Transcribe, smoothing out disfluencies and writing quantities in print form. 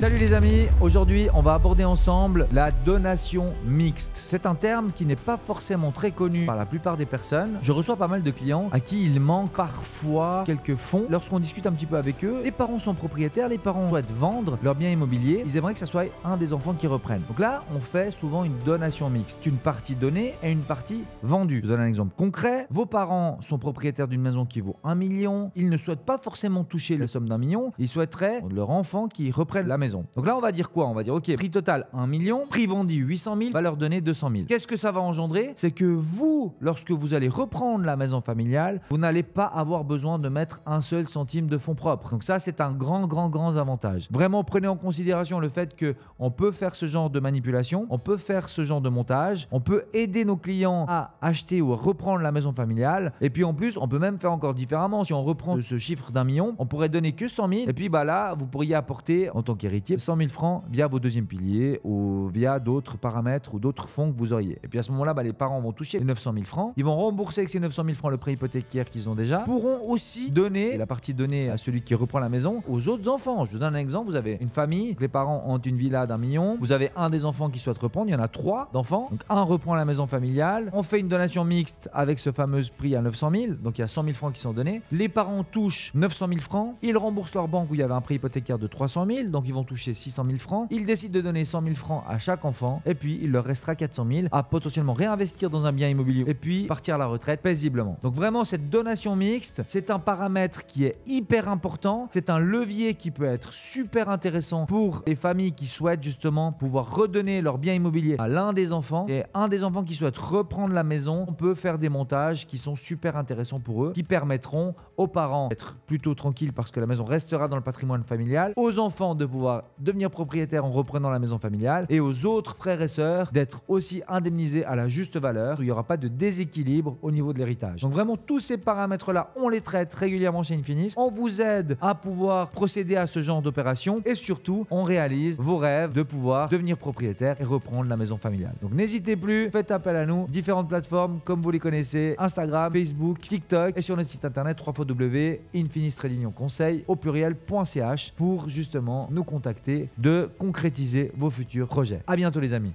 Salut les amis, aujourd'hui on va aborder ensemble la donation mixte. C'est un terme qui n'est pas forcément très connu par la plupart des personnes. Je reçois pas mal de clients à qui il manque parfois quelques fonds. Lorsqu'on discute un petit peu avec eux, les parents sont propriétaires, les parents souhaitent vendre leur bien immobilier, ils aimeraient que ça soit un des enfants qui reprenne. Donc là, on fait souvent une donation mixte, une partie donnée et une partie vendue. Je vous donne un exemple concret. Vos parents sont propriétaires d'une maison qui vaut 1 million, ils ne souhaitent pas forcément toucher la somme d'1 million, ils souhaiteraient leur enfant qui reprenne la maison. Donc là, on va dire quoi? On va dire, ok, prix total 1 million, prix vendu 800 000, va leur donner 200 000. Qu'est-ce que ça va engendrer? C'est que vous, lorsque vous allez reprendre la maison familiale, vous n'allez pas avoir besoin de mettre un seul centime de fonds propres. Donc ça, c'est un grand avantage. Vraiment, prenez en considération le fait qu'on peut faire ce genre de manipulation, on peut faire ce genre de montage, on peut aider nos clients à acheter ou à reprendre la maison familiale. Et puis en plus, on peut même faire encore différemment. Si on reprend ce chiffre d'1 million, on pourrait donner que 100 000. Et puis bah là, vous pourriez apporter en tant qu'héritier 100 000 francs via vos deuxièmes piliers ou via d'autres paramètres ou d'autres fonds que vous auriez. Et puis à ce moment-là, les parents vont toucher les 900 000 francs. Ils vont rembourser avec ces 900 000 francs le prêt hypothécaire qu'ils ont déjà. Pourront aussi donner la partie donnée à celui qui reprend la maison aux autres enfants. Je vous donne un exemple. Vous avez une famille, les parents ont une villa d'1 million. Vous avez un des enfants qui souhaite reprendre. Il y en a 3 d'enfants. Donc un reprend la maison familiale. On fait une donation mixte avec ce fameux prix à 900 000. Donc il y a 100 000 francs qui sont donnés. Les parents touchent 900 000 francs. Ils remboursent leur banque où il y avait un prêt hypothécaire de 300 000. Donc ils vont toucher 600 000 francs. Ils décident de donner 100 000 francs à chaque enfant. Et puis il leur restera 400 000 à potentiellement réinvestir dans un bien immobilier et puis partir à la retraite paisiblement. Donc vraiment, cette donation mixte, c'est un paramètre qui est hyper important. C'est un levier qui peut être super intéressant pour les familles qui souhaitent justement pouvoir redonner leur bien immobilier à l'un des enfants. Et un des enfants qui souhaite reprendre la maison, on peut faire des montages qui sont super intéressants pour eux, qui permettront aux parents d'être plutôt tranquilles parce que la maison restera dans le patrimoine familial, aux enfants de pouvoir devenir propriétaires en reprenant la maison familiale et aux autres frères et sœurs d'être aussi indemnisés à la juste valeur. Il n'y aura pas de déséquilibre au niveau de l'héritage. Donc vraiment, tous ces paramètres-là, on les traite régulièrement chez Infinis. On vous aide à pouvoir procéder à ce genre d'opération et surtout, on réalise vos rêves de pouvoir devenir propriétaire et reprendre la maison familiale. Donc n'hésitez plus, faites appel à nous. Différentes plateformes comme vous les connaissez, Instagram, Facebook, TikTok et sur notre site internet www.infinistradignonconseil au pluriel.ch pour justement nous contacter de concrétiser vos futurs projets. À bientôt les amis.